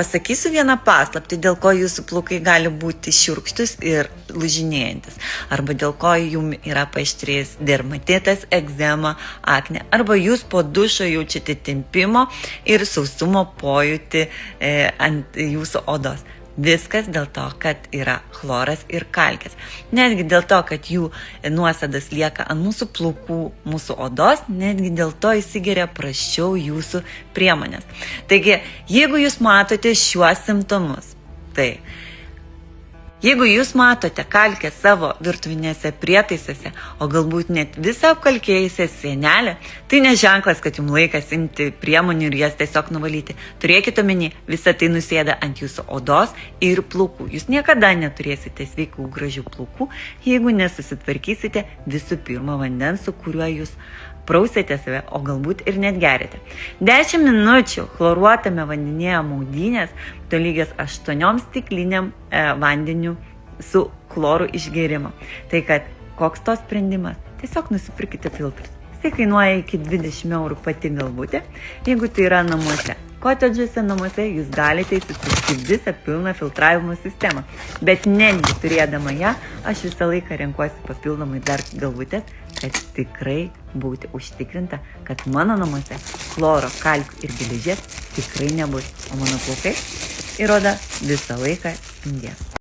pasakysiu vieną paslaptį, dėl ko jūsų plaukai gali būti šiurkštus ir lūžinėjantis, arba dėl ko jums yra paaštrėjęs dermatitas, egzema, akne, arba jūs po dušo jaučiate tempimo ir sausumo pojūtį ant jūsų odos. Viskas dėl to, kad yra chloras ir kalkės. Netgi dėl to, kad jų nuosėdas lieka ant mūsų plaukų, mūsų odos, netgi dėl to įsigeria prasčiau jūsų priemonės. Taigi, jeigu jūs matote šiuos simptomus, tai jeigu jūs matote kalkę savo virtuvinėse prietaisuose, o galbūt net visą apkalkėjusią sienelę, tai ne ženklas, kad jums laikas imti priemonių ir jas tiesiog nuvalyti. Turėkite omeny, visa tai nusėda ant jūsų odos ir plaukų. Jūs niekada neturėsite sveikų, gražių plaukų, jeigu nesusitvarkysite visų pirma vandens, su kuriuo jūs prausėte save, o galbūt ir net gerite. 10 minučių chloruotame vandenyje maudynės tolygias 8 stikliniam vandeniu su chloru išgėrimo. Tai kad koks to sprendimas? Tiesiog nusipirkite filtrus. Tai kainuoja iki 20 eurų pati galvutė, jeigu tai yra namuose. Kotedžuose namuose jūs galite įsisukti visą pilną filtravimo sistemą, bet netgi turėdama ją, aš visą laiką renkuosi papildomai dar galvutės, kad tikrai būti užtikrinta, kad mano namuose chloro, kalkių ir geležies tikrai nebus, o mano plaukai ir oda visą laiką spindės.